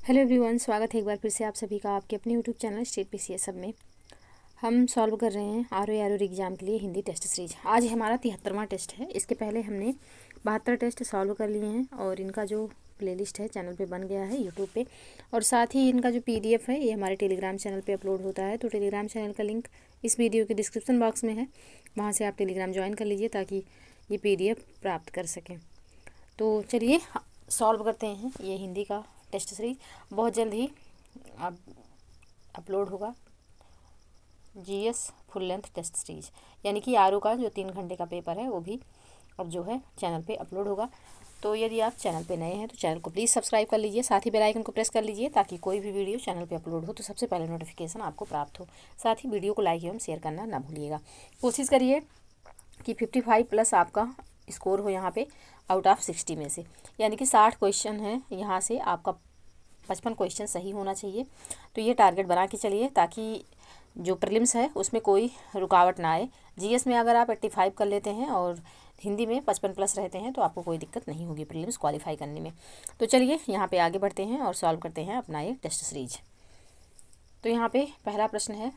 Hello everyone, स्वागत है एक बार फिर से आप सभी का आपके अपने यूट्यूब चैनल स्टेट पीसीएस सब में। हम सॉल्व कर रहे हैं आर एग्ज़ाम के लिए हिंदी टेस्ट सीरीज। आज हमारा 73वां टेस्ट है। इसके पहले हमने 72 टेस्ट सॉल्व कर लिए हैं और इनका जो प्लेलिस्ट है चैनल पे बन गया है यूट्यूब पे, और साथ ही इनका जो PDF है ये हमारे टेलीग्राम चैनल पे अपलोड होता है। तो टेलीग्राम चैनल का लिंक इस वीडियो के डिस्क्रिप्शन बॉक्स में है, वहाँ से आप टेलीग्राम ज्वाइन कर लीजिए ताकि ये PDF प्राप्त कर सकें। तो चलिए सॉल्व करते हैं ये हिंदी का टेस्ट सीरीज। बहुत जल्द ही अब अपलोड होगा GS full length test series, यानी कि RO का जो 3 घंटे का पेपर है वो भी अब जो है चैनल पे अपलोड होगा। तो यदि आप चैनल पे नए हैं तो चैनल को प्लीज़ सब्सक्राइब कर लीजिए, साथ ही बेल आइकन को प्रेस कर लीजिए ताकि कोई भी वीडियो चैनल पे अपलोड हो तो सबसे पहले नोटिफिकेशन आपको प्राप्त हो। साथ ही वीडियो को लाइक एवं शेयर करना ना भूलिएगा। कोशिश करिए कि 55 प्लस आपका स्कोर हो यहाँ पे आउट ऑफ 60 में से, यानी कि 60 क्वेश्चन है, यहाँ से आपका 55 क्वेश्चन सही होना चाहिए। तो ये टारगेट बना के चलिए ताकि जो प्रीलिम्स है उसमें कोई रुकावट ना आए। GS में अगर आप 85 कर लेते हैं और हिंदी में 55 प्लस रहते हैं तो आपको कोई दिक्कत नहीं होगी प्रीलिम्स क्वालिफाई करने में। तो चलिए यहाँ पे आगे बढ़ते हैं और सॉल्व करते हैं अपना ये टेस्ट सीरीज। तो यहाँ पे पहला प्रश्न है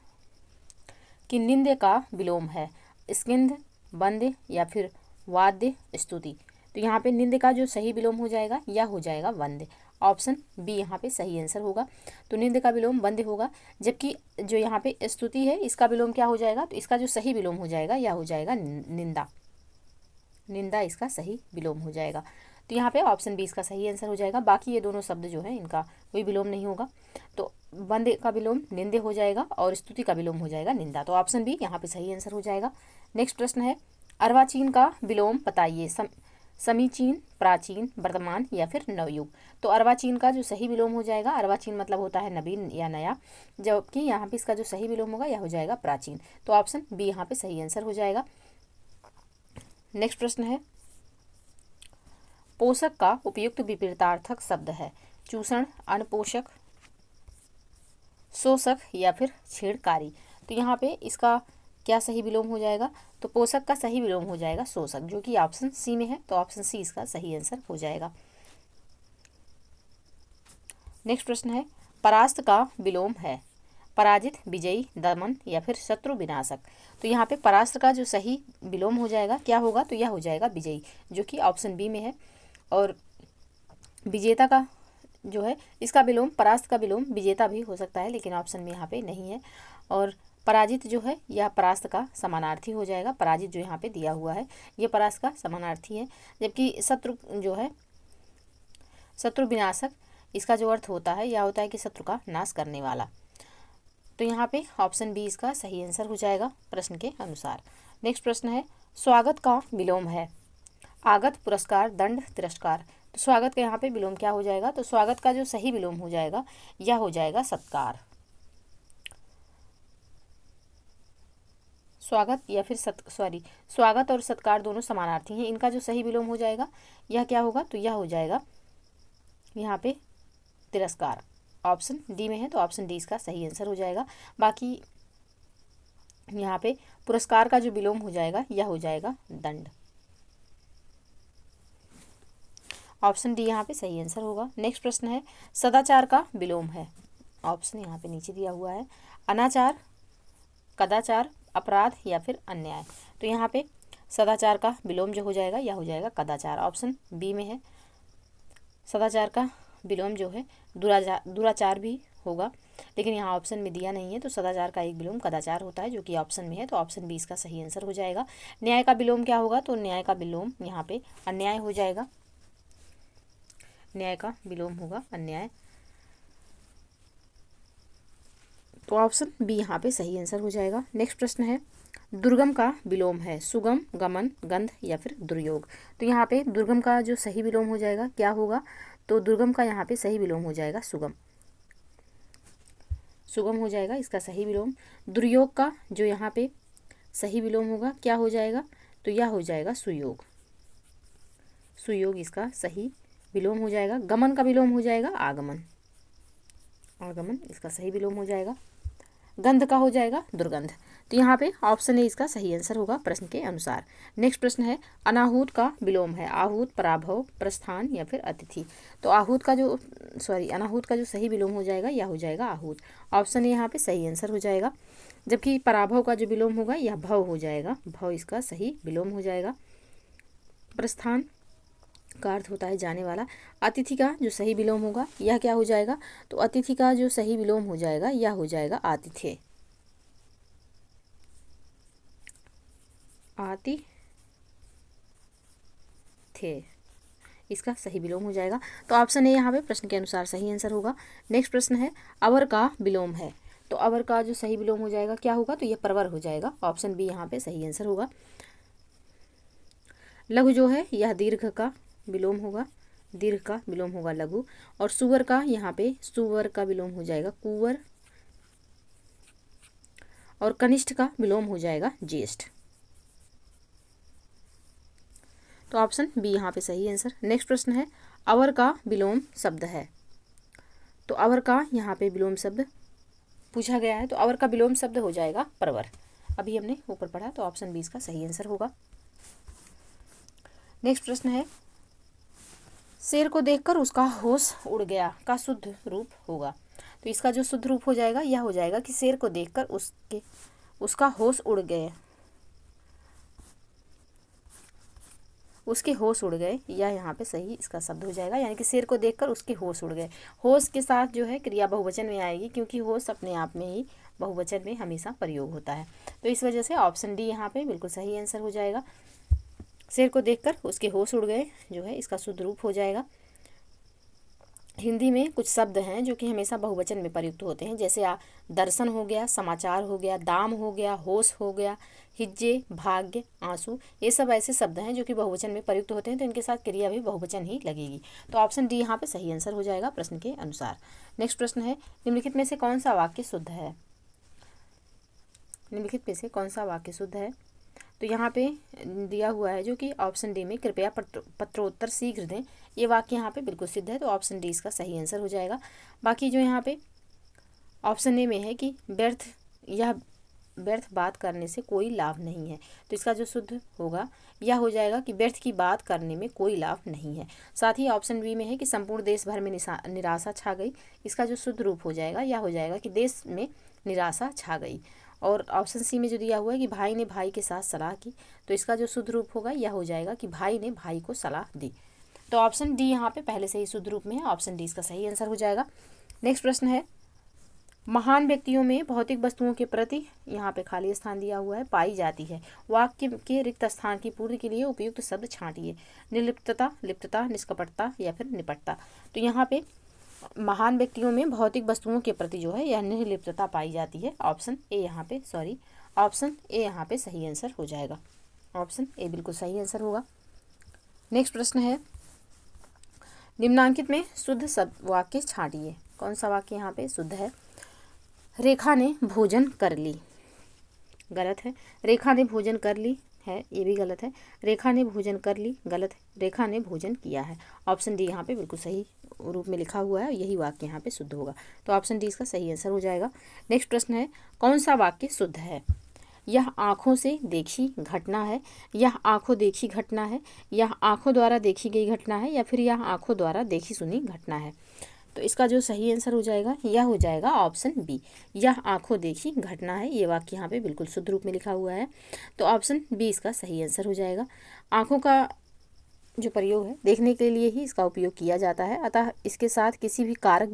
कि निंद्य का विलोम है स्किंध, बंद या फिर वाद्य स्तुति। तो यहाँ पे निंद्य का जो सही विलोम हो जाएगा या हो जाएगा वंद्य। ऑप्शन बी यहाँ पे सही आंसर होगा। तो निंद्य का विलोम वंद्य होगा, जबकि जो यहाँ पे स्तुति है इसका विलोम क्या हो जाएगा, तो इसका जो सही विलोम हो जाएगा या हो जाएगा निंदा। निंदा इसका सही विलोम हो जाएगा। तो यहाँ पे ऑप्शन बी इसका सही आंसर हो जाएगा। बाकी ये दोनों शब्द जो है इनका कोई विलोम नहीं होगा। तो वंद्य का विलोम निंद्य हो जाएगा और स्तुति का विलोम हो जाएगा निंदा। तो ऑप्शन बी यहाँ पे सही आंसर हो जाएगा। नेक्स्ट प्रश्न है अर्वाचीन का विलोम बताइए समीचीन, प्राचीन, वर्तमान या फिर नवयुग। तो अर्वाचीन का जो सही विलोम हो जाएगा, अर्वाचीन मतलब होता है नवीन या नया, जबकि यहाँ पे इसका जो सही विलोम होगा यह हो जाएगा प्राचीन। तो ऑप्शन बी यहाँ पे सही आंसर हो जाएगा। नेक्स्ट प्रश्न है पोषक का उपयुक्त विपरीतार्थक शब्द है चूषण, अनपोषक, शोषक या फिर छेड़कारी। तो यहाँ पे इसका क्या सही विलोम हो जाएगा, तो पोषक का सही विलोम हो जाएगा शोषक, जो कि ऑप्शन सी में है। तो ऑप्शन सी इसका सही आंसर हो जाएगा। नेक्स्ट प्रश्न है परास्त का विलोम है पराजित, विजयी, दमन या फिर शत्रु विनाशक। तो यहाँ पे परास्त का जो सही विलोम हो जाएगा क्या होगा, तो यह हो जाएगा विजयी, जो कि ऑप्शन बी में है। और विजेता का जो है इसका विलोम, परास्त का विलोम विजेता भी हो सकता है, लेकिन ऑप्शन में यहाँ पे नहीं है। और पराजित जो है यह परास्त का समानार्थी हो जाएगा। पराजित जो यहाँ पे दिया हुआ है ये परास्त का समानार्थी है, जबकि शत्रु जो है शत्रु विनाशक, इसका जो अर्थ होता है यह होता है कि शत्रु का नाश करने वाला। तो यहाँ पे ऑप्शन बी इसका सही आंसर हो जाएगा प्रश्न के अनुसार। नेक्स्ट प्रश्न है स्वागत का विलोम है आगत, पुरस्कार, दंड, तिरस्कार। तो स्वागत का यहाँ पे विलोम क्या हो जाएगा, तो स्वागत का जो सही विलोम हो जाएगा यह हो जाएगा सत्कार। स्वागत या फिर स्वागत और सत्कार दोनों समानार्थी हैं। इनका जो सही विलोम हो जाएगा यह क्या होगा, तो यह हो जाएगा यहाँ पे तिरस्कार। ऑप्शन डी में है तो ऑप्शन डी इसका सही आंसर हो जाएगा। बाकी यहाँ पे पुरस्कार का जो विलोम हो जाएगा यह हो जाएगा दंड। ऑप्शन डी यहाँ पे सही आंसर होगा। नेक्स्ट प्रश्न है सदाचार का विलोम है, ऑप्शन यहाँ पे नीचे दिया हुआ है अनाचार, कदाचार, अपराध या फिर अन्याय। तो यहाँ पे सदाचार का विलोम जो हो जाएगा यह हो जाएगा कदाचार। ऑप्शन बी में है। सदाचार का विलोम जो है दुराचार भी होगा, लेकिन यहाँ ऑप्शन में दिया नहीं है। तो सदाचार का एक विलोम कदाचार होता है, जो कि ऑप्शन में है। तो ऑप्शन बी इसका सही आंसर हो जाएगा। न्याय का विलोम क्या होगा, तो न्याय का विलोम यहाँ पे अन्याय हो जाएगा। न्याय का विलोम होगा अन्याय। तो ऑप्शन बी यहाँ पे सही आंसर हो जाएगा। नेक्स्ट प्रश्न है दुर्गम का विलोम है सुगम, गमन, गंध या फिर दुर्योग। तो यहाँ पे दुर्गम का जो सही विलोम हो जाएगा क्या होगा, तो दुर्गम का यहाँ पे सही विलोम हो जाएगा सुगम। सुगम हो जाएगा इसका सही विलोम। दुर्योग का जो यहाँ पे सही विलोम होगा क्या हो जाएगा, तो यह हो जाएगा सुयोग। सुयोग इसका सही विलोम हो जाएगा। गमन का विलोम हो जाएगा आगमन। आगमन इसका सही विलोम हो जाएगा। गंध का हो जाएगा दुर्गंध। तो यहाँ पे ऑप्शन ए इसका सही आंसर होगा प्रश्न के अनुसार। नेक्स्ट प्रश्न है अनाहूत का विलोम है आहूत, पराभव, प्रस्थान या फिर अतिथि। तो अनाहूत का जो सही विलोम हो जाएगा यह हो जाएगा आहूत। ऑप्शन ए यहाँ पे सही आंसर हो जाएगा। जबकि पराभव का जो विलोम होगा यह भव हो जाएगा, भव इसका सही विलोम हो जाएगा। प्रस्थान का अर्थ होता है जाने वाला। अतिथि का जो सही विलोम होगा यह क्या हो जाएगा, तो अतिथि का जो सही विलोम हो जाएगा यह हो जाएगा आतिथ्य। आतिथ्य इसका सही विलोम हो जाएगा। तो ऑप्शन ए यहाँ पे प्रश्न के अनुसार सही आंसर होगा। नेक्स्ट प्रश्न है अवर का विलोम है। तो अवर का जो सही विलोम हो जाएगा क्या होगा, तो यह परवर हो जाएगा। ऑप्शन बी यहाँ पे सही आंसर होगा। लघु जो है यह दीर्घ का विलोम होगा, दीर्घ का विलोम होगा लघु। और सुवर का यहाँ पे सुवर का विलोम हो जाएगा कुंवर। और कनिष्ठ का विलोम हो जाएगा ज्येष्ठ। तो ऑप्शन बी यहाँ पे सही आंसर। नेक्स्ट प्रश्न है अवर का विलोम शब्द है। तो अवर का यहाँ पे विलोम शब्द पूछा गया है, तो अवर का विलोम शब्द हो जाएगा परवर। अभी हमने ऊपर पढ़ा, तो ऑप्शन बी इसका सही आंसर होगा। नेक्स्ट प्रश्न है शेर को देखकर उसका होश उड़ गया का शुद्ध रूप होगा। तो इसका जो शुद्ध रूप हो जाएगा यह हो जाएगा कि शेर को देखकर उसका होश उड़ गए, उसके होश उड़ गए, यह यहाँ पे सही इसका शब्द हो जाएगा। यानी कि शेर को देखकर उसके होश उड़ गए। होश के साथ जो है क्रिया बहुवचन में आएगी, क्योंकि होश अपने आप में ही बहुवचन में हमेशा प्रयोग होता है। तो इस वजह से ऑप्शन डी यहाँ पे बिल्कुल सही आंसर हो जाएगा। शेर को देखकर उसके होश उड़ गए जो है इसका शुद्ध रूप हो जाएगा। हिंदी में कुछ शब्द हैं जो कि हमेशा बहुवचन में प्रयुक्त होते हैं, जैसे दर्शन हो गया, समाचार हो गया, दाम हो गया, होश हो गया, हिज्जे, भाग्य, आंसू, ये सब ऐसे शब्द हैं जो कि बहुवचन में प्रयुक्त होते हैं, तो इनके साथ क्रिया भी बहुवचन ही लगेगी। तो ऑप्शन डी यहाँ पे सही आंसर हो जाएगा प्रश्न के अनुसार। नेक्स्ट प्रश्न है निम्नलिखित में से कौन सा वाक्य शुद्ध है। निम्नलिखित में से कौन सा वाक्य शुद्ध है, तो यहाँ पे दिया हुआ है जो कि ऑप्शन डी में कृपया पत्रोत्तर शीघ्र दें, ये वाक्य यहाँ पे बिल्कुल सिद्ध है। तो ऑप्शन डी इसका सही आंसर हो जाएगा। बाकी जो यहाँ पे ऑप्शन ए में है कि व्यर्थ बात करने से कोई लाभ नहीं है, तो इसका जो शुद्ध होगा यह हो जाएगा कि व्यर्थ की बात करने में कोई लाभ नहीं है। साथ ही ऑप्शन बी में है कि संपूर्ण देश भर में निराशा छा गई, इसका जो शुद्ध रूप हो जाएगा यह हो जाएगा कि देश में निराशा छा गई। और ऑप्शन सी में जो दिया हुआ है कि भाई ने भाई के साथ सलाह की, तो इसका जो शुद्ध रूप होगा यह हो जाएगा कि भाई ने भाई को सलाह दी। तो ऑप्शन डी यहाँ पे पहले से ही शुद्ध रूप में है, ऑप्शन डी इसका सही आंसर हो जाएगा। नेक्स्ट प्रश्न है महान व्यक्तियों में भौतिक वस्तुओं के प्रति, यहाँ पे खाली स्थान दिया हुआ है, पाई जाती है। वाक्य के रिक्त स्थान की पूर्ति के लिए उपयुक्त शब्द छांटिए। निर्लिप्तता, लिप्तता, निष्कपटता या फिर निपटता। तो यहाँ पे महान व्यक्तियों में भौतिक वस्तुओं के प्रति जो है यह निर्लिप्तता पाई जाती है। ऑप्शन ए यहाँ पे सही आंसर हो जाएगा। ऑप्शन ए बिल्कुल सही आंसर होगा। नेक्स्ट प्रश्न है निम्नांकित में शुद्ध शब्द वाक्य छांटिए। कौन सा वाक्य यहाँ पे शुद्ध है। रेखा ने भोजन कर ली, गलत है। रेखा ने भोजन कर ली है, ये भी गलत है। रेखा ने भोजन कर ली, गलत है। रेखा ने भोजन किया है। ऑप्शन डी यहाँ पे बिल्कुल सही रूप में लिखा हुआ है, यही वाक्य यहाँ पे शुद्ध होगा। तो ऑप्शन डी इसका सही आंसर हो जाएगा। नेक्स्ट प्रश्न है कौन सा वाक्य शुद्ध है। यह आँखों से देखी घटना है, यह आँखों देखी घटना है, यह आँखों द्वारा देखी गई घटना है, या फिर यह आँखों द्वारा देखी सुनी घटना है। तो इसका जो सही आंसर हो जाएगा यह हो जाएगा ऑप्शन बी, यह आँखों देखी घटना है। ये वाक्य यहाँ पे बिल्कुल शुद्ध रूप में लिखा हुआ है, तो ऑप्शन बी इसका सही आंसर हो जाएगा। आँखों का जो प्रयोग है देखने के लिए ही इसका उपयोग किया जाता है, अतः इसके साथ किसी भी कारक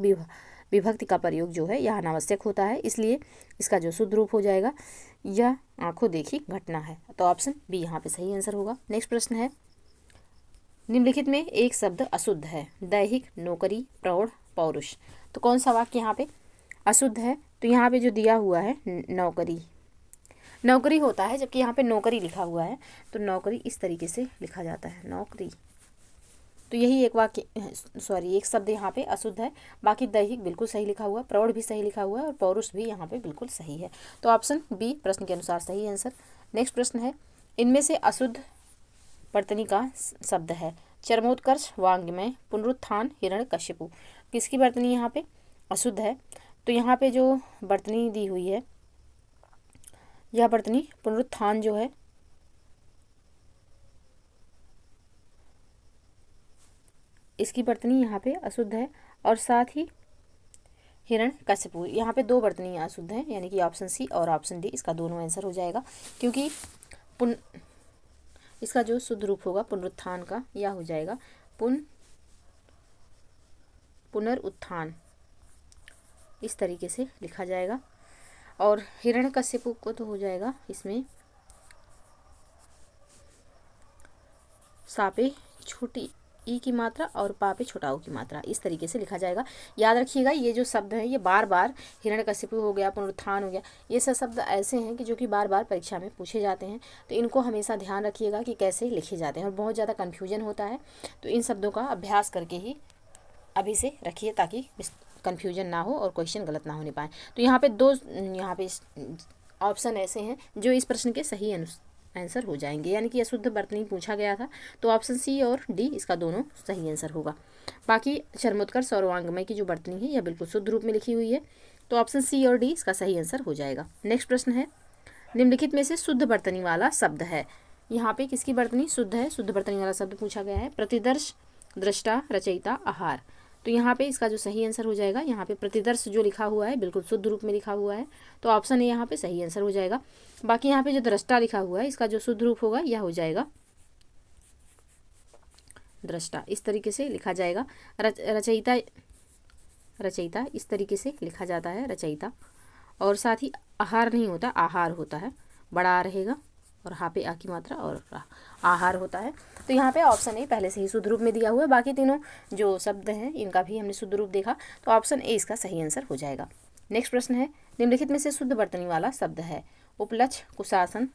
विभक्ति का प्रयोग जो है यह अनावश्यक होता है, इसलिए इसका जो शुद्ध रूप हो जाएगा यह आँखों देखी घटना है। तो ऑप्शन बी यहाँ पे सही आंसर होगा। नेक्स्ट प्रश्न है निम्नलिखित में एक शब्द अशुद्ध है। दैहिक, नौकरी, प्रौढ़, पौरुष। तो कौन सा वाक्य यहाँ पे अशुद्ध है, तो यहाँ पे जो दिया हुआ है नौकरी, नौकरी होता है, जबकि यहाँ पे नौकरी लिखा हुआ है, तो नौकरी इस तरीके से लिखा जाता है नौकरी। तो यही एक शब्द यहाँ पे अशुद्ध है। बाकी दैहिक बिल्कुल सही लिखा हुआ है, प्रौढ़ भी सही लिखा हुआ है और पौरुष भी यहाँ पे बिल्कुल सही है। तो ऑप्शन बी प्रश्न के अनुसार सही आंसर। नेक्स्ट प्रश्न है इनमें से अशुद्ध वर्तनी का शब्द है। चरमोत्कर्ष, वांग्मय, पुनरुत्थान, हिरण्यकशिपु। किसकी वर्तनी यहाँ पे अशुद्ध है, तो यहाँ पे जो वर्तनी दी हुई है यह वर्तनी पुनरुत्थान जो है इसकी वर्तनी यहाँ पे अशुद्ध है। और साथ ही हिरण्यकशिपु, यहाँ पे दो वर्तनी अशुद्ध हैं, यानी कि ऑप्शन सी और ऑप्शन डी इसका दोनों आंसर हो जाएगा। क्योंकि इसका जो शुद्ध रूप होगा पुनरुत्थान का, यह हो जाएगा पुनरुत्थान, इस तरीके से लिखा जाएगा। और हिरण्यकशिपु को तो हो जाएगा इसमें सापे छोटी ई की मात्रा और पापे छोटा ओ की मात्रा, इस तरीके से लिखा जाएगा। याद रखिएगा ये जो शब्द हैं ये बार बार, हिरण्यकशिपु हो गया, पुनरुत्थान हो गया, ये सब शब्द ऐसे हैं कि जो कि बार बार परीक्षा में पूछे जाते हैं। तो इनको हमेशा ध्यान रखिएगा कि कैसे लिखे जाते हैं, और बहुत ज़्यादा कन्फ्यूजन होता है। तो इन शब्दों का अभ्यास करके ही अभी से रखिए ताकि कन्फ्यूजन ना हो और क्वेश्चन गलत ना होने पाए। तो यहाँ पे दो ऑप्शन ऐसे हैं जो इस प्रश्न के सही आंसर हो जाएंगे, यानी कि अशुद्ध वर्तनी पूछा गया था, तो ऑप्शन सी और डी इसका दोनों सही आंसर होगा। बाकी चरमोत्कर्ष और वांग्मय की जो वर्तनी है यह बिल्कुल शुद्ध रूप में लिखी हुई है, तो ऑप्शन सी और डी इसका सही आंसर हो जाएगा। नेक्स्ट प्रश्न है, निम्नलिखित में से शुद्ध वर्तनी वाला शब्द है। यहाँ पे किसकी वर्तनी शुद्ध है, शुद्ध वर्तनी वाला शब्द पूछा गया है। प्रतिदर्श, दृष्टा, रचयिता, आहार। तो यहाँ पे इसका जो सही आंसर हो जाएगा, यहाँ पे प्रतिदर्श जो लिखा हुआ है बिल्कुल शुद्ध रूप में लिखा हुआ है, तो ऑप्शन ए यहाँ पे सही आंसर हो जाएगा। बाकी यहाँ पे जो दृष्टा लिखा हुआ है इसका जो शुद्ध रूप होगा यह हो जाएगा दृष्टा, इस तरीके से लिखा जाएगा। रचयिता, रचयिता इस तरीके से लिखा जाता है, रचयिता। और साथ ही आहार नहीं होता, आहार होता है, बड़ा आ रहेगा और हा पे आ की मात्रा और आहार होता है। तो यहाँ पे ऑप्शन ए पहले से ही शुद्ध रूप में दिया हुआ है। बाकी तीनों जो शब्द हैं इनका भी हमने शुद्ध रूप देखा, तो ऑप्शन ए इसका सही आंसर हो जाएगा। नेक्स्ट प्रश्न है, निम्नलिखित में से शुद्ध वर्तनी वाला शब्द है। उपलक्ष्य, कुशासन,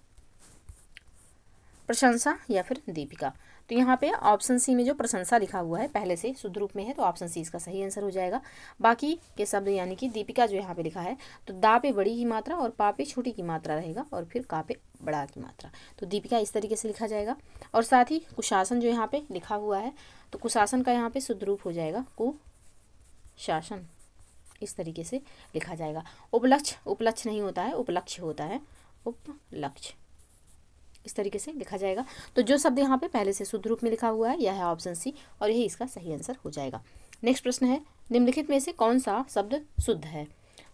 प्रशंसा या फिर दीपिका। तो यहाँ पे ऑप्शन सी में जो प्रशंसा लिखा हुआ है पहले से शुद्ध रूप में है, तो ऑप्शन सी इसका सही आंसर हो जाएगा। बाकी के शब्द यानी कि दीपिका जो यहाँ पे लिखा है, तो दा पे बड़ी की मात्रा और पा पे छोटी की मात्रा रहेगा और फिर का पे बड़ा की मात्रा, तो दीपिका इस तरीके से लिखा जाएगा। और साथ ही कुशासन जो यहाँ पे लिखा हुआ है, तो कुशासन का यहाँ पे शुद्ध रूप हो जाएगा कुशासन, इस तरीके से लिखा जाएगा। उपलक्ष्य, उपलक्ष्य नहीं होता है, उपलक्ष्य होता है, उपलक्ष्य, इस तरीके से लिखा जाएगा। तो जो शब्द यहाँ पे पहले से शुद्ध रूप में लिखा हुआ है यह है ऑप्शन सी, और यही इसका सही आंसर हो जाएगा। नेक्स्ट प्रश्न है, निम्नलिखित में से कौन सा शब्द शुद्ध है।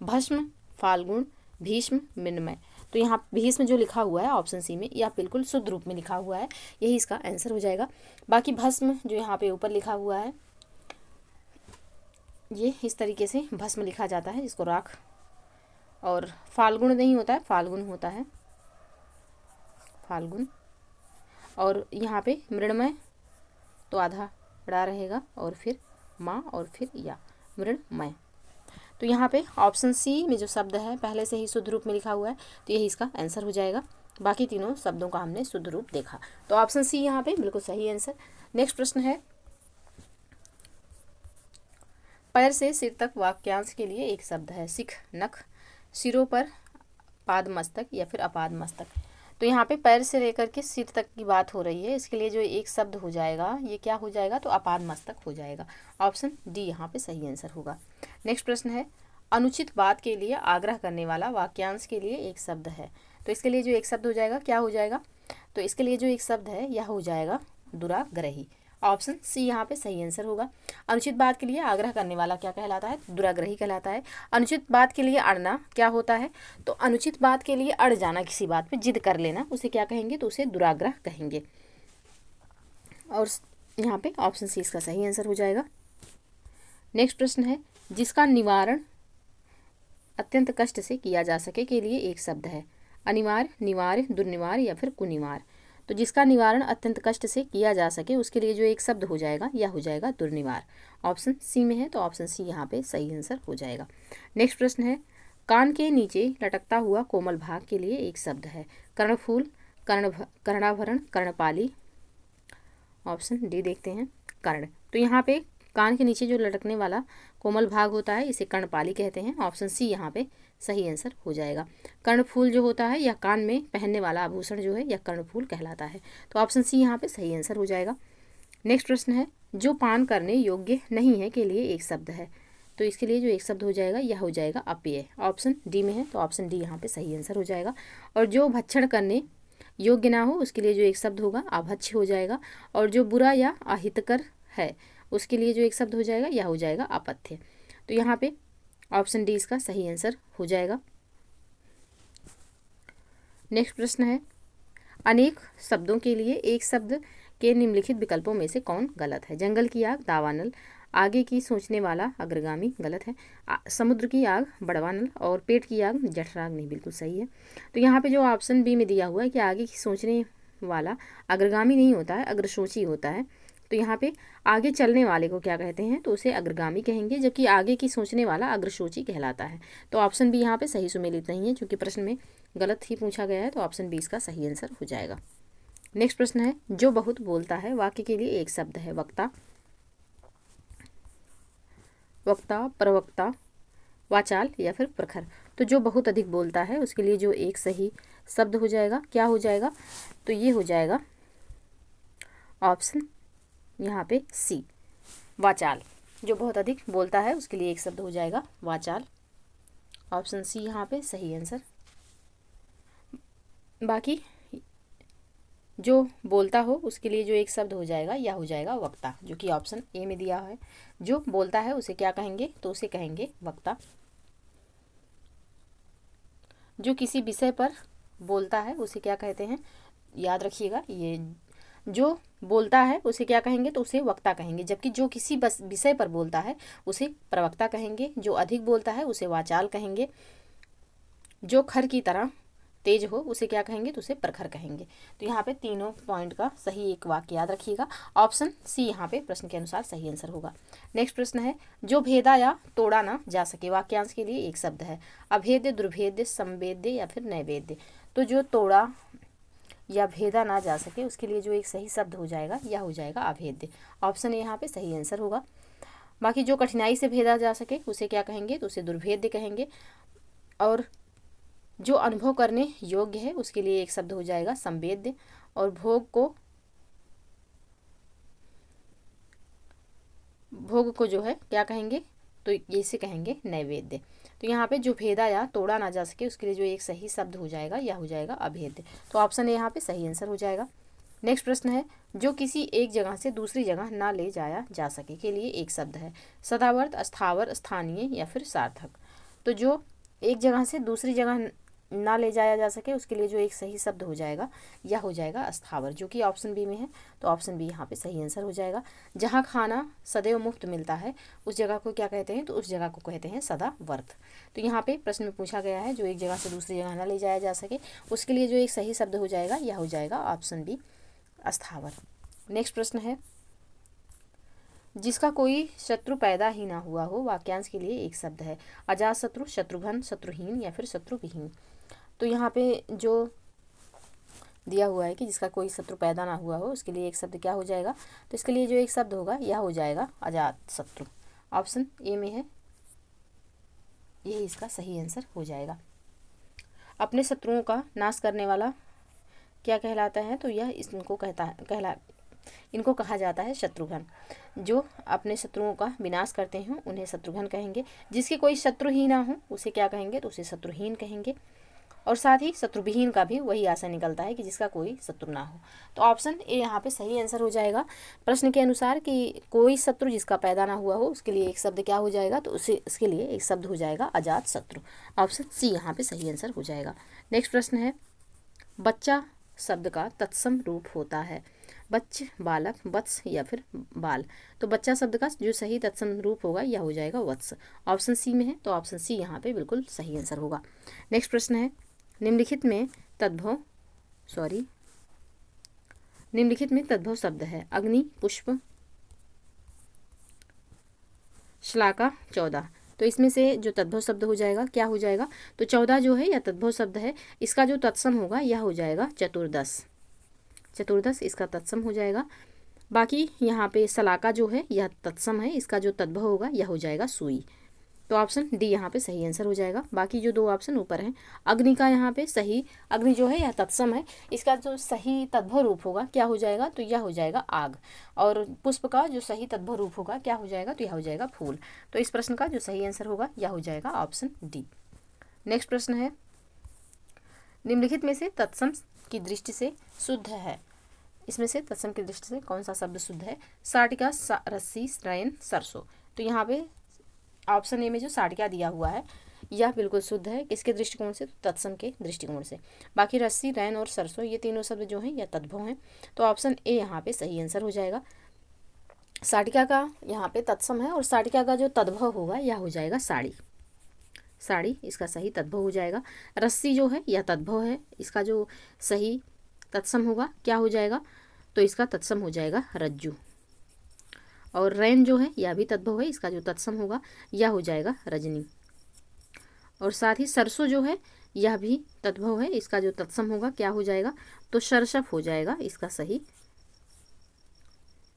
भस्म, फाल्गुन, भीष्म, मृण्मय। तो यहाँ भीष्म जो लिखा हुआ है ऑप्शन सी में यह बिल्कुल शुद्ध रूप में लिखा हुआ है, यही इसका आंसर हो जाएगा। बाकी भस्म जो यहाँ पे ऊपर लिखा हुआ है ये इस तरीके से भस्म लिखा जाता है, जिसको राख। और फाल्गुन नहीं होता है, फाल्गुन होता है, फाल्गुन। और यहाँ पे मृण्मय तो आधा ड़ा रहेगा और फिर माँ और फिर या, मृण्मय। तो यहाँ पे ऑप्शन सी में जो शब्द है पहले से ही शुद्ध रूप में लिखा हुआ है, तो यही इसका आंसर हो जाएगा। बाकी तीनों शब्दों का हमने शुद्ध रूप देखा, तो ऑप्शन सी यहाँ पे बिल्कुल सही आंसर। नेक्स्ट प्रश्न है, पैर से सिर तक वाक्यांश के लिए एक शब्द है। सिख, नख, सिरों पर पाद मस्तक या फिर अपाद मस्तक। तो यहाँ पे पैर से लेकर के सिर तक की बात हो रही है, इसके लिए जो एक शब्द हो जाएगा ये क्या हो जाएगा, तो अपाद मस्तक हो जाएगा। ऑप्शन डी यहाँ पे सही आंसर होगा। नेक्स्ट प्रश्न है, अनुचित बात के लिए आग्रह करने वाला वाक्यांश के लिए एक शब्द है। तो इसके लिए जो एक शब्द हो जाएगा क्या हो जाएगा, तो इसके लिए जो एक शब्द है यह हो जाएगा दुराग्रही। ऑप्शन सी यहाँ पे सही आंसर होगा। अनुचित बात के लिए आग्रह करने वाला क्या कहलाता है, दुराग्रही कहलाता है। अनुचित बात के लिए अड़ना क्या होता है, तो अनुचित बात के लिए अड़ जाना, किसी बात पे जिद कर लेना, उसे क्या कहेंगे, तो उसे दुराग्रह कहेंगे। और यहाँ पे ऑप्शन सी इसका सही आंसर हो जाएगा। नेक्स्ट प्रश्न है, जिसका निवारण अत्यंत कष्ट से किया जा सके के लिए एक शब्द है। अनिवार्य, निवार्य, दुर्निवार्य या फिर कुनिवार्य। तो जिसका निवारण अत्यंत कष्ट से किया जा सके उसके लिए जो एक शब्द हो जाएगा यह हो जाएगा दुर्निवार। ऑप्शन सी में है, तो ऑप्शन सी यहाँ पे सही आंसर हो जाएगा। नेक्स्ट प्रश्न है, कान के नीचे लटकता हुआ कोमल भाग के लिए एक शब्द है। कर्णफूल, कर्णाभरण, कर्णपाली। ऑप्शन डी देखते हैं, कर्ण। तो यहाँ पे कान के नीचे जो लटकने वाला कोमल भाग होता है इसे कर्णपाली कहते हैं। ऑप्शन सी यहाँ पे सही आंसर हो जाएगा। कर्णफूल जो होता है या कान में पहनने वाला आभूषण जो है यह कर्णफूल कहलाता है, तो ऑप्शन सी यहाँ पे सही आंसर हो जाएगा। नेक्स्ट प्रश्न है, जो पान करने योग्य नहीं है के लिए एक शब्द है। तो इसके लिए जो एक शब्द हो जाएगा यह हो जाएगा अपेय। ऑप्शन डी में है तो ऑप्शन डी यहाँ पे सही आंसर हो जाएगा। और जो भक्षण करने योग्य ना हो उसके लिए जो एक शब्द होगा अभक्ष्य हो जाएगा। और जो बुरा या अहितकर है उसके लिए जो एक शब्द हो जाएगा यह हो जाएगा अपथ्य। तो यहाँ पे ऑप्शन डी इसका सही आंसर हो जाएगा। नेक्स्ट प्रश्न है, अनेक शब्दों के लिए एक शब्द के निम्नलिखित विकल्पों में से कौन गलत है? जंगल की आग दावानल, आगे की सोचने वाला अग्रगामी गलत है, समुद्र की आग बड़वानल और पेट की आग जठराग्नि बिल्कुल सही है। तो यहाँ पे जो ऑप्शन बी में दिया हुआ है कि आगे की सोचने वाला अग्रगामी नहीं होता है, अग्रसोची होता है। तो यहाँ पे आगे चलने वाले को क्या कहते हैं? तो उसे अग्रगामी कहेंगे, जबकि आगे की सोचने वाला अग्रसोची कहलाता है। तो ऑप्शन बी यहाँ पे सही सुमेलित नहीं है, क्योंकि प्रश्न में गलत ही पूछा गया है। तो ऑप्शन बी इसका सही आंसर हो जाएगा। नेक्स्ट प्रश्न है, जो बहुत बोलता है वाक्य के लिए एक शब्द है? वक्ता, वक्ता, प्रवक्ता, वाचाल या फिर प्रखर। तो जो बहुत अधिक बोलता है उसके लिए जो एक सही शब्द हो जाएगा क्या हो जाएगा? तो ये हो जाएगा ऑप्शन यहाँ पे सी, वाचाल। जो बहुत अधिक बोलता है उसके लिए एक शब्द हो जाएगा वाचाल। ऑप्शन सी यहाँ पे सही आंसर। बाकी जो बोलता हो उसके लिए जो एक शब्द हो जाएगा यह हो जाएगा वक्ता, जो कि ऑप्शन ए में दिया है। जो बोलता है उसे क्या कहेंगे? तो उसे कहेंगे वक्ता। जो किसी विषय पर बोलता है उसे क्या कहते हैं? याद रखिएगा, ये जो बोलता है उसे क्या कहेंगे? तो उसे वक्ता कहेंगे। जबकि जो किसी बस विषय पर बोलता है उसे प्रवक्ता कहेंगे। जो अधिक बोलता है उसे वाचाल कहेंगे। जो खर की तरह तेज हो उसे क्या कहेंगे? तो उसे प्रखर कहेंगे। तो यहाँ पे तीनों पॉइंट का सही एक वाक्य याद रखिएगा। ऑप्शन सी यहाँ पे प्रश्न के अनुसार सही आंसर होगा। नेक्स्ट प्रश्न है, जो भेदा या तोड़ा ना जा सके वाक्यांश के लिए एक शब्द है? अभेद्य, दुर्भेद्य, संवेद्य या फिर नैवेद्य। तो जो तोड़ा या भेदा ना जा सके उसके लिए जो एक सही शब्द हो जाएगा यह हो जाएगा अभेद्य। ऑप्शन ए यहाँ पे सही आंसर होगा। बाकी जो कठिनाई से भेदा जा सके उसे क्या कहेंगे? तो उसे दुर्भेद्य कहेंगे। और जो अनुभव करने योग्य है उसके लिए एक शब्द हो जाएगा संवेद्य। और भोग को जो है क्या कहेंगे? तो ये से कहेंगे नैवेद्य। तो यहाँ पे जो भेदा या तोड़ा ना जा सके उसके लिए जो एक सही शब्द हो जाएगा यह हो जाएगा अभेद्य। तो ऑप्शन ए यहाँ पे सही आंसर हो जाएगा। नेक्स्ट प्रश्न है, जो किसी एक जगह से दूसरी जगह ना ले जाया जा सके के लिए एक शब्द है? सदावर्त, स्थावर, स्थानीय या फिर सार्थक। तो जो एक जगह से दूसरी जगह ना ले जाया जा सके उसके लिए जो एक सही शब्द हो जाएगा यह हो जाएगा अस्थावर, जो कि ऑप्शन बी में है। तो ऑप्शन बी यहाँ पे सही आंसर हो जाएगा। जहाँ खाना सदैव मुफ्त मिलता है उस जगह को क्या कहते हैं? तो उस जगह को कहते हैं सदावर्त। तो यहाँ पे प्रश्न में पूछा गया है जो एक जगह से दूसरी जगह ना ले जाया जा सके उसके लिए जो एक सही शब्द हो जाएगा यह हो जाएगा ऑप्शन बी अस्थावर। नेक्स्ट प्रश्न है, जिसका कोई शत्रु पैदा ही ना हुआ हो वाक्यांश के लिए एक शब्द है? अजात शत्रु, शत्रुघ्न, शत्रुहीन या फिर शत्रुविहीन। तो यहाँ पे जो दिया हुआ है कि जिसका कोई शत्रु पैदा ना हुआ हो उसके लिए एक शब्द क्या हो जाएगा? तो इसके लिए जो एक शब्द होगा यह हो जाएगा अजात शत्रु। ऑप्शन ए में है, यही इसका सही आंसर हो जाएगा। अपने शत्रुओं का नाश करने वाला क्या कहलाता है? तो यह इनको कहा जाता है शत्रुघ्न। जो अपने शत्रुओं का विनाश करते हैं उन्हें शत्रुघ्न कहेंगे। जिसके कोई शत्रु ही ना हो उसे क्या कहेंगे? तो उसे शत्रुहीन कहेंगे। और साथ ही शत्रुविहीन का भी वही आशय निकलता है कि जिसका कोई शत्रु ना हो। तो ऑप्शन ए यहाँ पे सही आंसर हो जाएगा प्रश्न के अनुसार कि कोई शत्रु जिसका पैदा ना हुआ हो उसके लिए एक शब्द क्या हो जाएगा? तो इसके लिए एक शब्द हो जाएगा अजात शत्रु। ऑप्शन सी यहाँ पे सही आंसर हो जाएगा। नेक्स्ट प्रश्न है, बच्चा शब्द का तत्सम रूप होता है? बच्च, बालक, वत्स या फिर बाल। तो बच्चा शब्द का जो सही तत्सम रूप होगा यह हो जाएगा वत्स। ऑप्शन सी में है तो ऑप्शन सी यहाँ पे बिल्कुल सही आंसर होगा। नेक्स्ट प्रश्न है, निम्नलिखित में तद्भव शब्द है? अग्नि, पुष्प, श्लाका, 14। तो इसमें से जो तद्भव शब्द हो जाएगा क्या हो जाएगा? तो 14 जो है यह तद्भव शब्द है। इसका जो तत्सम होगा यह हो जाएगा चतुर्दश। चतुर्दश इसका तत्सम हो जाएगा। बाकी यहाँ पे शलाका जो है यह तत्सम है, इसका जो तद्भव होगा यह हो जाएगा सुई। तो ऑप्शन डी यहाँ पे सही आंसर हो जाएगा। बाकी जो 2 ऑप्शन ऊपर हैं, अग्नि का यहाँ पे सही, अग्नि जो है यह तत्सम है, इसका जो सही तद्भव रूप होगा क्या हो जाएगा, तो यह हो जाएगा आग। और पुष्प का जो सही तद्भव रूप होगा क्या हो जाएगा, तो यह हो जाएगा फूल। तो इस प्रश्न का जो सही आंसर होगा यह हो जाएगा ऑप्शन डी। नेक्स्ट प्रश्न है, निम्नलिखित में से तत्सम की दृष्टि से शुद्ध है, इसमें से तत्सम की दृष्टि से कौन सा शब्द शुद्ध है। साटिका, रस्सी, रैन, सरसों। तो यहाँ पे ऑप्शन ए में जो साटिका दिया हुआ है यह बिल्कुल शुद्ध है, किसके दृष्टिकोण से, तत्सम के दृष्टिकोण से। बाकी रस्सी, रैन और सरसों ये तीनों शब्द जो हैं यह तद्भव हैं। तो ऑप्शन ए यहाँ पे सही आंसर हो जाएगा। साटिका का यहाँ पे तत्सम है और साटिका का जो तद्भव होगा यह हो जाएगा साड़ी। साड़ी इसका सही तद्भव हो जाएगा। रस्सी जो है यह तद्भव है, इसका जो सही तत्सम होगा क्या हो जाएगा, तो इसका तत्सम हो जाएगा रज्जू। और रैन जो है यह भी तद्भव है, इसका जो तत्सम होगा यह हो जाएगा रजनी। और साथ ही सरसों जो है यह भी तद्भव है, इसका जो तत्सम होगा क्या हो जाएगा, तो सरसफ हो जाएगा इसका सही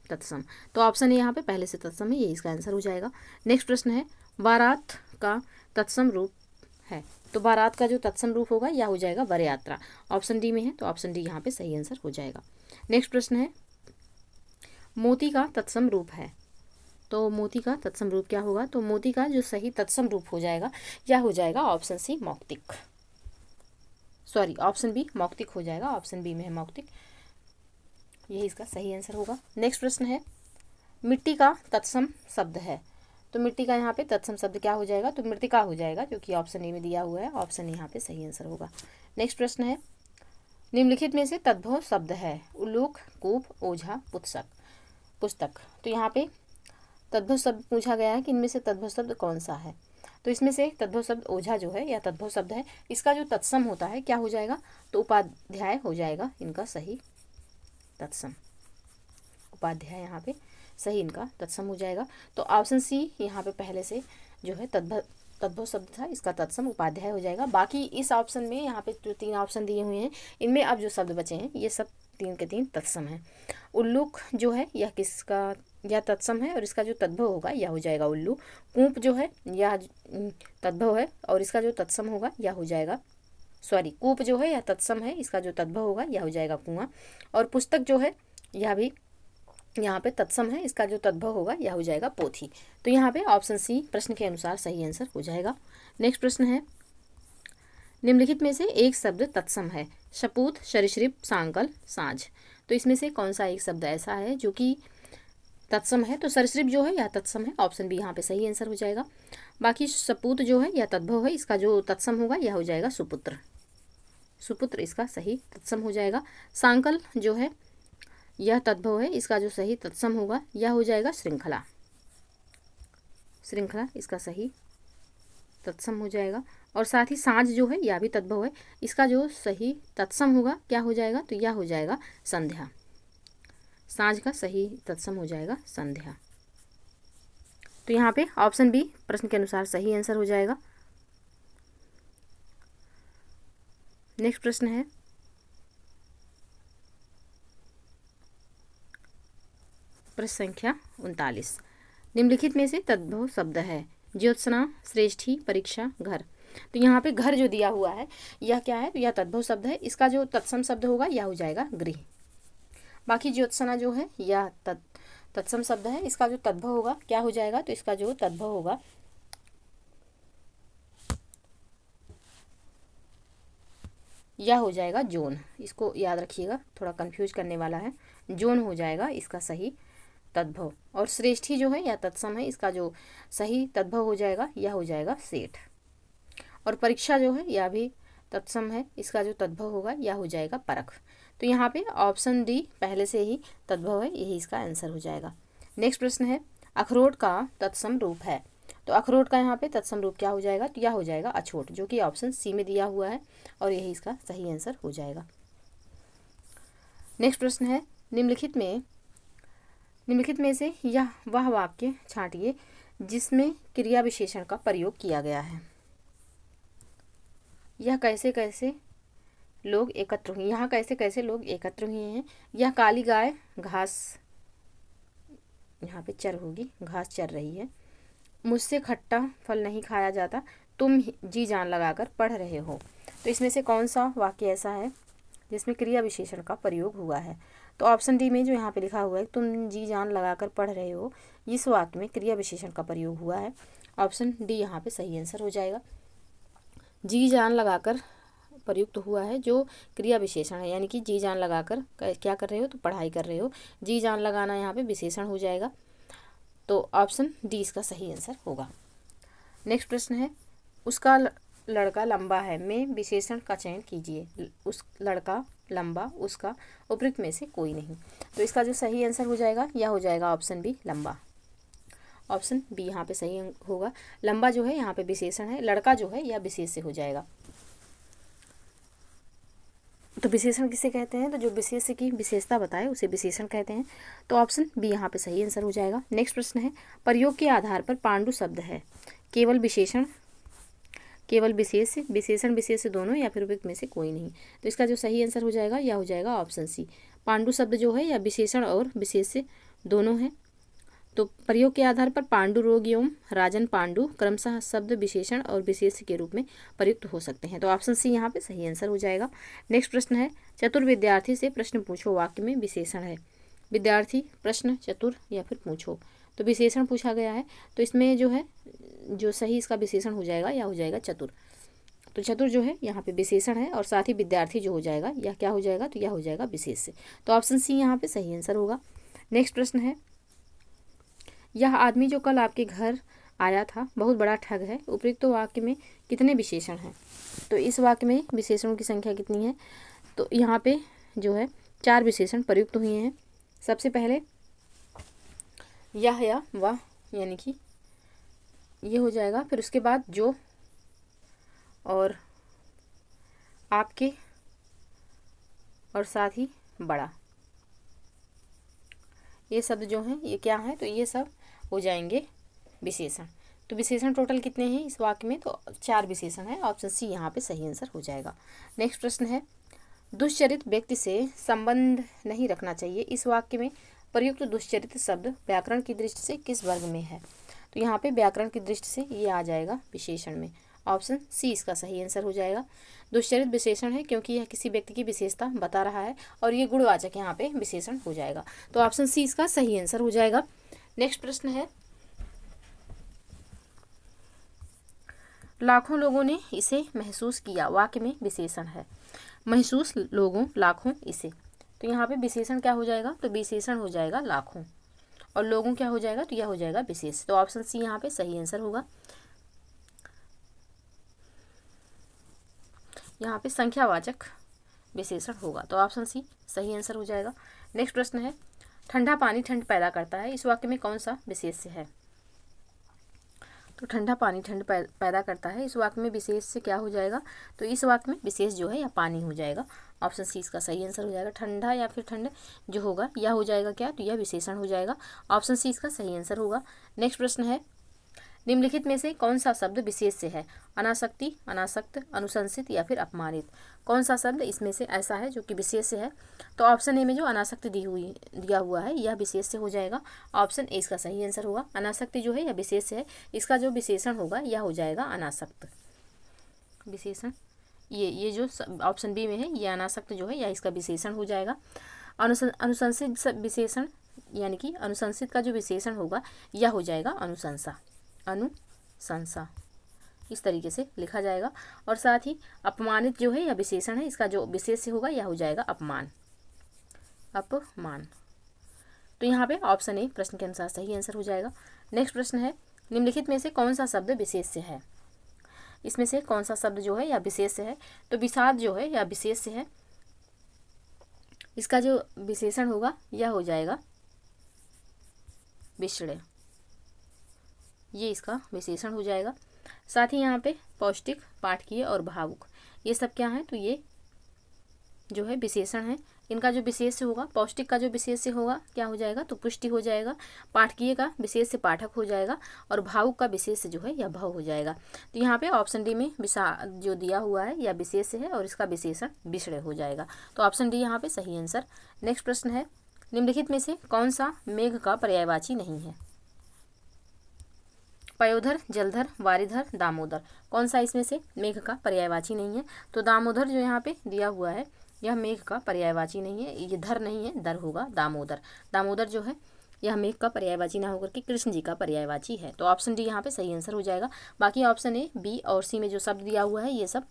तत्सम। तो ऑप्शन ए यहाँ पे पहले से तत्सम है, ये इसका आंसर हो जाएगा। नेक्स्ट प्रश्न है, बारात का तत्सम रूप है, तो बारात का जो तत्सम रूप होगा यह हो जाएगा वर यात्रा। ऑप्शन डी में है, तो ऑप्शन डी यहाँ पे सही आंसर हो जाएगा। नेक्स्ट प्रश्न है, मोती का तत्सम रूप है, तो मोती का तत्सम रूप क्या होगा, तो मोती का जो सही तत्सम रूप हो जाएगा यह हो जाएगा ऑप्शन सी मौक्तिक, सॉरी ऑप्शन बी मौक्तिक हो जाएगा। ऑप्शन बी में है मौक्तिक, यही इसका सही आंसर होगा। नेक्स्ट प्रश्न है, मिट्टी का तत्सम शब्द है, तो मिट्टी का यहाँ पे तत्सम शब्द क्या हो जाएगा, तो मृतिका हो जाएगा, क्योंकि ऑप्शन ए में दिया हुआ है। ऑप्शन यहाँ पे सही आंसर होगा। नेक्स्ट प्रश्न है, निम्नलिखित में से तद्भव शब्द है, उल्लूक, कूप, ओझा, पुस्तक। तो यहाँ पे तद्भव शब्द पूछा गया है कि इनमें से तद्भव शब्द कौन सा है, तो इसमें से तद्भव शब्द ओझा जो है यह तद्भव शब्द है, इसका जो तत्सम होता है क्या हो जाएगा, तो उपाध्याय हो जाएगा इनका सही तत्सम। उपाध्याय यहाँ पे सही इनका तत्सम हो जाएगा। तो ऑप्शन सी यहाँ पे पहले से जो है तद्भव शब्द था, इसका तत्सम उपाध्याय हो जाएगा। बाकी इस ऑप्शन में यहाँ पे जो 3 ऑप्शन दिए हुए हैं इनमें अब जो शब्द बचे हैं ये सब 3 के 3 तत्सम है। उल्लूक जो है यह किसका, यह तत्सम है और इसका जो तद्भव होगा यह हो जाएगा उल्लू। कूप जो है यह तद्भव है और इसका जो तत्सम होगा यह हो जाएगा, सॉरी कूप जो है यह तत्सम है, इसका जो तद्भव होगा यह हो जाएगा कुआं। और पुस्तक जो है यह भी यहाँ पे तत्सम है, इसका जो तद्भव होगा यह हो जाएगा पोथी। तो यहाँ पे ऑप्शन सी प्रश्न के अनुसार सही आंसर हो जाएगा। नेक्स्ट प्रश्न है, निम्नलिखित में से एक शब्द तत्सम है, शपूत, सरीसृप, सांकल, साँझ। तो इसमें से कौन सा एक शब्द ऐसा है जो कि तत्सम है, तो सरीसृप जो है यह तत्सम है। ऑप्शन बी यहाँ पे सही आंसर हो जाएगा। बाकी सपूत जो है यह तद्भव है, इसका जो तत्सम होगा यह हो जाएगा सुपुत्र। सुपुत्र इसका सही तत्सम हो जाएगा। सांकल जो है यह तद्भव है, इसका जो सही तत्सम होगा यह हो जाएगा श्रृंखला। श्रृंखला इसका सही तत्सम हो जाएगा। और साथ ही साँझ जो है यह भी तद्भव है, इसका जो सही तत्सम होगा क्या हो जाएगा, तो यह हो जाएगा संध्या। साँझ का सही तत्सम हो जाएगा संध्या। तो यहाँ पे ऑप्शन बी प्रश्न के अनुसार सही आंसर हो जाएगा। नेक्स्ट प्रश्न है, प्रश्न संख्या 39, निम्नलिखित में से तद्भव शब्द है, ज्योत्सना, श्रेष्ठी, परीक्षा, घर। तो यहाँ पे घर जो दिया हुआ है यह क्या है, तो यह तद्भव शब्द है, इसका जो तत्सम शब्द होगा यह हो जाएगा गृह। बाकी ज्योत्सना जो है यह तत्सम शब्द है, इसका जो तद्भव होगा क्या हो जाएगा, तो इसका जो तद्भव होगा यह हो जाएगा जोन। इसको याद रखिएगा, थोड़ा कंफ्यूज करने वाला है, जोन हो जाएगा इसका सही तद्भव। और श्रेष्ठी जो है यह तत्सम है, इसका जो सही तद्भव हो जाएगा यह हो जाएगा सेठ। और परीक्षा जो है यह भी तत्सम है, इसका जो तद्भव होगा यह हो जाएगा परख। तो यहाँ पे ऑप्शन डी पहले से ही तद्भव है, यही इसका आंसर हो जाएगा। नेक्स्ट प्रश्न है, अखरोट का तत्सम रूप है, तो अखरोट का यहाँ पे तत्सम रूप क्या हो जाएगा, तो यह हो जाएगा अछोट, जो कि ऑप्शन सी में दिया हुआ है और यही इसका सही आंसर हो जाएगा। नेक्स्ट प्रश्न है, निम्नलिखित में से यह वह वाक्य छांटिए जिसमें क्रिया विशेषण का प्रयोग किया गया है। यह कैसे कैसे लोग एकत्र हुए, यहाँ कैसे कैसे लोग एकत्र हुए हैं। यह काली गाय घास, यहाँ पे चर होगी, घास चर रही है। मुझसे खट्टा फल नहीं खाया जाता, तुम जी जान लगाकर पढ़ रहे हो। तो इसमें से कौन सा वाक्य ऐसा है जिसमें क्रिया विशेषण का प्रयोग हुआ है? तो ऑप्शन डी में जो यहाँ पे लिखा हुआ है तुम जी जान लगाकर पढ़ रहे हो, इस वाक्य में क्रिया विशेषण का प्रयोग हुआ है। ऑप्शन डी यहाँ पे सही आंसर हो जाएगा। जी जान लगाकर प्रयुक्त हुआ है जो क्रिया विशेषण है, यानी कि जी जान लगाकर क्या कर रहे हो, तो पढ़ाई कर रहे हो। जी जान लगाना यहाँ पे विशेषण हो जाएगा। तो ऑप्शन डी इसका सही आंसर होगा। नेक्स्ट प्रश्न है, उसका लड़का लंबा है में विशेषण का चयन कीजिए। उस लड़का, लंबा, उसका, उपयुक्त में से कोई नहीं। तो इसका जो सही आंसर हो जाएगा यह हो जाएगा ऑप्शन बी, लंबा। ऑप्शन बी यहाँ पे सही होगा। लंबा जो है यहाँ पे विशेषण है, लड़का जो है यह विशेष से हो जाएगा। तो विशेषण किसे कहते हैं? तो जो विशेष की विशेषता बताए उसे विशेषण कहते हैं। तो ऑप्शन बी यहाँ पे सही आंसर हो जाएगा। नेक्स्ट प्रश्न है, प्रयोग के आधार पर पांडु शब्द है केवल विशेषण, केवल विशेष, विशेषण विशेष दोनों, या फिर उपयुक्त में से कोई नहीं। तो इसका जो सही आंसर हो जाएगा यह हो जाएगा ऑप्शन सी। पांडु शब्द जो है या विशेषण और विशेष से दोनों है। तो प्रयोग के आधार पर पांडु रोग एवं राजन पांडु क्रमशः शब्द विशेषण और विशेष के रूप में प्रयुक्त हो सकते हैं। तो ऑप्शन सी यहाँ पे सही आंसर हो जाएगा। नेक्स्ट प्रश्न है, चतुर विद्यार्थी से प्रश्न पूछो वाक्य में विशेषण है। विद्यार्थी, प्रश्न, चतुर या फिर पूछो। तो विशेषण पूछा गया है, तो इसमें जो है जो सही इसका विशेषण हो जाएगा या हो जाएगा चतुर। तो चतुर जो है यहाँ पे विशेषण है और साथ ही विद्यार्थी जो हो जाएगा यह क्या हो जाएगा, तो यह हो जाएगा विशेष से। तो ऑप्शन सी यहाँ पे सही आंसर होगा। नेक्स्ट प्रश्न है, यह आदमी जो कल आपके घर आया था बहुत बड़ा ठग है, उपयुक्त वाक्य में कितने विशेषण हैं? तो इस वाक्य में विशेषणों की संख्या कितनी है? तो यहाँ पे जो है 4 विशेषण प्रयुक्त हुए हैं। सबसे पहले यह या वह, यानी कि ये हो जाएगा। फिर उसके बाद जो और आपके और साथ ही बड़ा, ये शब्द जो हैं ये क्या है, तो ये सब हो जाएंगे विशेषण। तो विशेषण टोटल कितने हैं इस वाक्य में? तो 4 विशेषण है। ऑप्शन सी यहाँ पे सही आंसर हो जाएगा। नेक्स्ट प्रश्न है, दुष्चरित व्यक्ति से संबंध नहीं रखना चाहिए, इस वाक्य में प्रयुक्त दुष्चरित शब्द व्याकरण की दृष्टि से किस वर्ग में है? तो यहाँ पे व्याकरण की दृष्टि से ये आ जाएगा विशेषण में। ऑप्शन सी इसका सही आंसर हो जाएगा। दुष्चरित विशेषण है क्योंकि यह किसी व्यक्ति की विशेषता बता रहा है और ये गुणवाचक यहाँ पे विशेषण हो जाएगा। तो ऑप्शन सी इसका सही आंसर हो जाएगा। नेक्स्ट प्रश्न है, लाखों लोगों ने इसे महसूस किया, वाक्य में विशेषण है। महसूस, लोगों, लाखों, इसे। तो यहाँ पे विशेषण क्या हो जाएगा? तो विशेषण हो जाएगा लाखों और लोगों क्या हो जाएगा? तो यह हो जाएगा विशेष। तो ऑप्शन सी यहाँ पे सही आंसर होगा। यहाँ पे संख्यावाचक विशेषण होगा, तो ऑप्शन सी सही आंसर हो जाएगा। नेक्स्ट प्रश्न है, ठंडा पानी ठंड पैदा करता है, इस वाक्य में कौन सा विशेष है? तो ठंडा पानी ठंड पैदा करता है, इस वाक्य में विशेष से क्या हो जाएगा? तो इस वाक्य में विशेष जो है या पानी हो जाएगा। ऑप्शन सी इसका सही आंसर हो जाएगा। ठंडा या फिर ठंड जो होगा यह हो जाएगा क्या? तो यह विशेषण हो जाएगा। ऑप्शन सी इसका सही आंसर होगा। नेक्स्ट प्रश्न है, निम्नलिखित में से कौन सा शब्द विशेष से है? अनासक्ति, अनासक्त, अनुशंसित या फिर अपमानित। कौन सा शब्द इसमें से ऐसा है जो कि विशेष से है? तो ऑप्शन ए में जो अनासक्त दिया हुआ है यह विशेष से हो जाएगा। ऑप्शन ए इसका सही आंसर होगा। अनासक्ति जो है यह विशेष से है, इसका जो विशेषण होगा यह हो जाएगा अनासक्त विशेषण। ये जो ऑप्शन बी में है ये अनासक्त जो है यह इसका विशेषण हो जाएगा। अनुशंसित विशेषण यानी कि अनुशंसित का जो विशेषण होगा यह हो जाएगा अनुशंसा, अनुशंसा, इस तरीके से लिखा जाएगा। और साथ ही अपमानित जो है यह विशेषण है, इसका जो विशेष से होगा यह हो जाएगा अपमान, अपमान। तो यहाँ पे ऑप्शन ए प्रश्न के अनुसार सही आंसर हो जाएगा। नेक्स्ट प्रश्न है, निम्नलिखित में से कौन सा शब्द विशेष से है? इसमें से कौन सा शब्द जो है या विशेष से है? तो विषाद जो है या विशेष से है, इसका जो विशेषण होगा यह हो जाएगा विषय, ये इसका विशेषण हो जाएगा। साथ ही यहाँ पे पौष्टिक, पाठकीय और भावुक ये सब क्या है? तो ये जो है विशेषण है। इनका जो विशेष से होगा, पौष्टिक का जो विशेष से होगा क्या हो जाएगा? तो पुष्टि हो जाएगा। पाठकीय का विशेष से पाठक हो जाएगा और भावुक का विशेष से जो है यह भव हो जाएगा। तो यहाँ पे ऑप्शन डी में जो दिया हुआ है यह विशेष से है और इसका विशेषण विषय हो जाएगा। तो ऑप्शन डी यहाँ पे सही आंसर। नेक्स्ट प्रश्न है, निम्नलिखित में से कौन सा मेघ का पर्यायवाची नहीं है? पयोधर, जलधर, वारिधर, दामोदर, कौन सा इसमें से मेघ का पर्यायवाची नहीं है? तो दामोदर जो यहाँ पे दिया हुआ है यह मेघ का पर्यायवाची नहीं है, ये धर नहीं है, दर होगा दामोदर। दामोदर जो है यह मेघ का पर्यायवाची ना होकर के कृष्ण जी का पर्यायवाची है। तो ऑप्शन डी यहाँ पे सही आंसर हो जाएगा। बाकी ऑप्शन ए, बी और सी में जो शब्द दिया हुआ है ये सब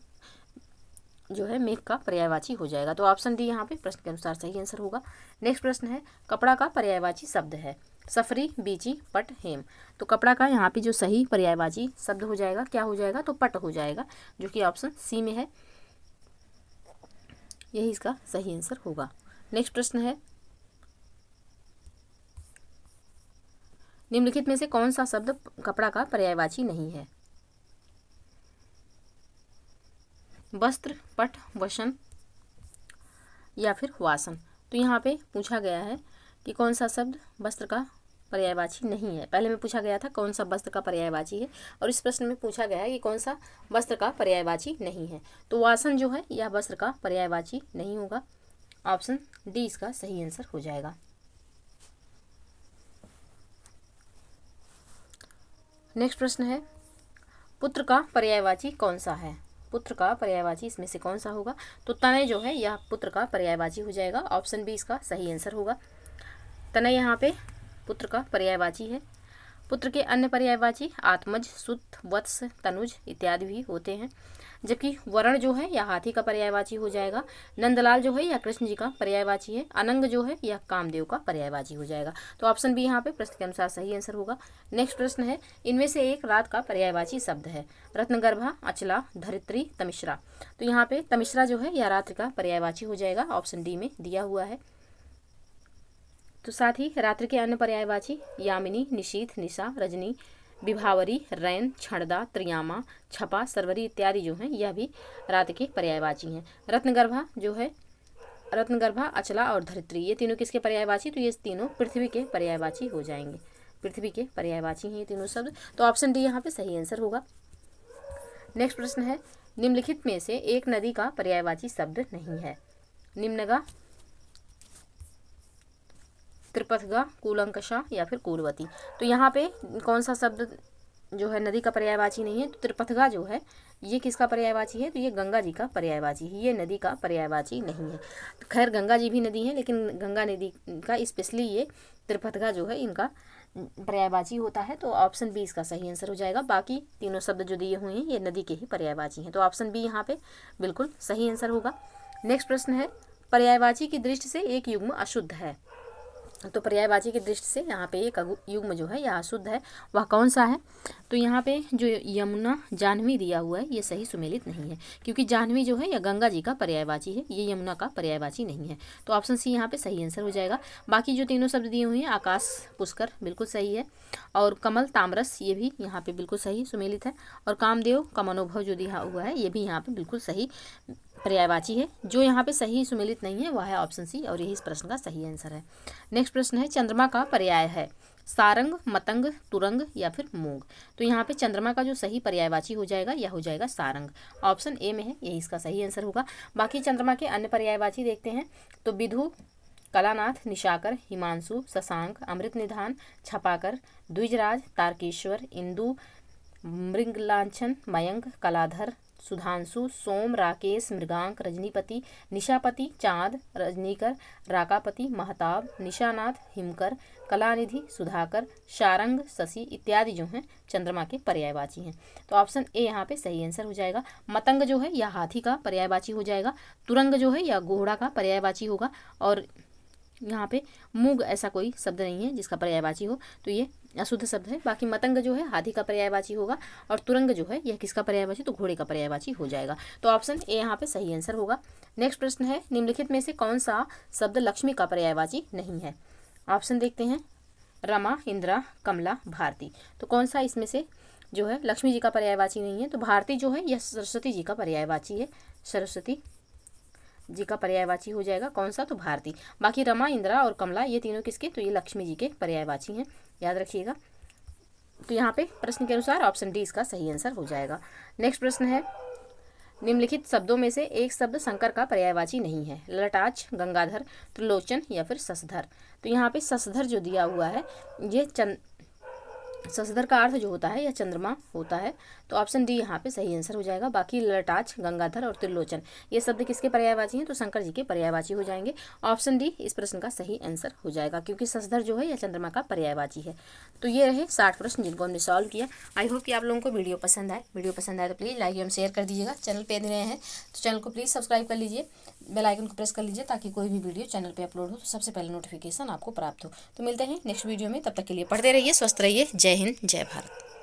जो है मेघ का पर्यायवाची हो जाएगा। तो ऑप्शन डी यहाँ पे प्रश्न के अनुसार सही आंसर होगा। नेक्स्ट प्रश्न है, कपड़ा का पर्यायवाची शब्द है सफरी, बीची, पट, हेम। तो कपड़ा का यहाँ पे जो सही पर्यायवाची शब्द हो जाएगा क्या हो जाएगा? तो पट हो जाएगा, जो कि ऑप्शन सी में है, यही इसका सही आंसर होगा। नेक्स्ट प्रश्न है, निम्नलिखित में से कौन सा शब्द कपड़ा का पर्यायवाची नहीं है? वस्त्र, पट, वसन या फिर वासन। तो यहाँ पे पूछा गया है कि कौन सा शब्द वस्त्र का पर्यायवाची नहीं है। पहले में पूछा गया था कौन सा वस्त्र का पर्यायवाची है, और इस प्रश्न में पूछा गया है कि कौन सा वस्त्र का पर्यायवाची नहीं है। तो वासन जो है यह वस्त्र का पर्यायवाची नहीं होगा। ऑप्शन डी इसका सही आंसर हो जाएगा। नेक्स्ट प्रश्न है, पुत्र का पर्यायवाची कौन सा है? पुत्र का पर्यायवाची इसमें से कौन सा होगा? तो तनय जो है यह पुत्र का पर्यायवाची हो जाएगा। ऑप्शन बी इसका सही आंसर होगा। तनय यहाँ पे पुत्र का पर्यायवाची है। पुत्र के अन्य पर्यायवाची आत्मज, सुत, वत्स, तनुज इत्यादि भी होते हैं। जबकि वरण जो है यह हाथी का पर्यायवाची हो जाएगा। नंदलाल जो है यह कृष्ण जी का पर्यायवाची है। अनंग जो है यह कामदेव का पर्यायवाची हो जाएगा। तो ऑप्शन बी यहाँ पे प्रश्न के अनुसार सही आंसर होगा। नेक्स्ट प्रश्न है, इनमें से एक रात का पर्यायवाची शब्द है रत्नगर्भा, अचला, धरित्री, तमिश्रा। तो यहाँ पे तमिश्रा जो है यह रात्रि का पर्यायवाची हो जाएगा। ऑप्शन डी में दिया हुआ है। तो साथ ही रात्रि के अन्य पर्यायवाची यामिनी, निशीथ, निशा, रजनी, विभावरी, रैन, क्षणदा, त्रियामा, छपा, सरवरी इत्यादि जो हैं यह भी रात के पर्यायवाची हैं। रत्नगर्भा जो है, रत्नगर्भा, अचला और धरित्री ये तीनों किसके पर्यायवाची? तो ये तीनों पृथ्वी के पर्यायवाची हो जाएंगे। पृथ्वी के पर्यायवाची हैं ये तीनों शब्द। तो ऑप्शन डी यहाँ पे सही आंसर होगा। नेक्स्ट प्रश्न है, निम्नलिखित में से एक नदी का पर्यायवाची शब्द नहीं है। निम्नगा, त्रिपथगा, कूलंकषा या फिर कूलवती। तो यहाँ पे कौन सा शब्द जो है नदी का पर्यायवाची नहीं है? तो त्रिपथगा जो है ये किसका पर्यायवाची है? तो ये गंगा जी का पर्यायवाची है, ये नदी का पर्यायवाची नहीं है। तो खैर गंगा जी भी नदी है, लेकिन गंगा नदी का स्पेशली ये त्रिपथगा जो है इनका पर्यायवाची होता है। तो ऑप्शन बी इसका सही आंसर हो जाएगा। बाकी तीनों शब्द जो दिए हुए हैं ये नदी के ही पर्यायवाची हैं। तो ऑप्शन बी यहाँ पे बिल्कुल सही आंसर होगा। नेक्स्ट प्रश्न है, पर्यायवाची की दृष्टि से एक युग्म अशुद्ध है। तो पर्यायवाची की दृष्टि से यहाँ पे एक युग्म जो है यह अशुद्ध है, वह कौन सा है? तो यहाँ पे जो यमुना, जाह्नवी दिया हुआ है ये सही सुमेलित नहीं है, क्योंकि जाह्नवी जो है यह गंगा जी का पर्यायवाची है, ये यमुना का पर्यायवाची नहीं है। तो ऑप्शन सी यहाँ पे सही आंसर हो जाएगा। बाकी जो तीनों शब्द दिए हुए हैं, आकाश, पुष्कर बिल्कुल सही है, और कमल, तामरस ये भी यहाँ पे बिल्कुल सही सुमेलित है, और कामदेव का मनोभव जो दिया हुआ है ये भी यहाँ पे बिल्कुल सही पर्यायवाची है। जो यहाँ पे सही सुमेलित नहीं है वह है ऑप्शन सी, और यही इस प्रश्न का सही आंसर है। नेक्स्ट प्रश्न है, चंद्रमा का पर्याय है सारंग, मतंग, तुरंग या फिर मूंग। तो यहाँ पे चंद्रमा का जो सही पर्यायवाची हो जाएगा यह हो जाएगा सारंग। ऑप्शन ए में है, यही इसका सही आंसर होगा। बाकी चंद्रमा के अन्य पर्यायवाची देखते हैं। तो विधु, कलानाथ, निशाकर, हिमांशु, शशांक, अमृत निधान, छपाकर, द्विजराज, तारकेश्वर, इंदु, मृगलांछन, मयंक, कलाधर, सुधांशु, सोम, राकेश, मृगांक, रजनीपति, निशापति, चाँद, रजनीकर, राकापति, महताब, निशानाथ, हिमकर, कलानिधि, सुधाकर, शारंग, शशि इत्यादि जो हैं चंद्रमा के पर्यायवाची हैं। तो ऑप्शन ए यहाँ पे सही आंसर हो जाएगा। मतंग जो है यह हाथी का पर्यायवाची हो जाएगा। तुरंग जो है यह घोड़ा का पर्यायवाची होगा, और यहाँ पे मूग ऐसा कोई शब्द नहीं है जिसका पर्यायवाची हो, तो ये अशुद्ध शब्द है। बाकी मतंग जो है हाथी का पर्यायवाची होगा, और तुरंग जो है यह किसका पर्यायवाची? तो घोड़े का पर्यायवाची हो जाएगा। तो ऑप्शन ए यहाँ पे सही आंसर होगा। नेक्स्ट प्रश्न है, निम्नलिखित में से कौन सा शब्द लक्ष्मी का पर्यायवाची नहीं है? ऑप्शन देखते हैं, रमा, इंदिरा, कमला, भारती। तो कौन सा इसमें से जो है लक्ष्मी जी का पर्यायवाची नहीं है? तो भारती जो है यह सरस्वती जी का पर्यायवाची है, सरस्वती जी का पर्यायवाची हो जाएगा। कौन सा? तो भारती। बाकी रमा, इंदिरा और कमला ये तीनों किसके? तो ये लक्ष्मी जी के पर्यायवाची हैं, याद रखिएगा। तो यहाँ पे प्रश्न के अनुसार ऑप्शन डी इसका सही आंसर हो जाएगा। नेक्स्ट प्रश्न है, निम्नलिखित शब्दों में से एक शब्द शंकर का पर्यायवाची नहीं है। ललाटाक्ष, गंगाधर, त्रिलोचन या फिर शशधर। तो यहाँ पे शशधर जो दिया हुआ है ये शशधर का अर्थ जो होता है यह चंद्रमा होता है। तो ऑप्शन डी यहाँ पे सही आंसर हो जाएगा। बाकी ललाटाक्ष, गंगाधर और त्रिलोचन ये शब्द किसके पर्यायवाची हैं? तो शंकर जी के पर्यायवाची हो जाएंगे। ऑप्शन डी इस प्रश्न का सही आंसर हो जाएगा, क्योंकि शशधर जो है यह चंद्रमा का पर्यायवाची है। तो ये रहे 60 प्रश्न जिनको हमने सॉल्व किया। आई होप कि आप लोगों को वीडियो पसंद आए। वीडियो पसंद आए तो प्लीज़ लाइक एवं शेयर कर दीजिएगा। चैनल पे नए हैं तो चैनल को प्लीज़ सब्सक्राइब कर लीजिए, बेल आइकन को प्रेस कर लीजिए, ताकि कोई भी वीडियो चैनल पे अपलोड हो तो सबसे पहले नोटिफिकेशन आपको प्राप्त हो। तो मिलते हैं नेक्स्ट वीडियो में, तब तक के लिए पढ़ते रहिए, स्वस्थ रहिए। जय हिंद, जय भारत।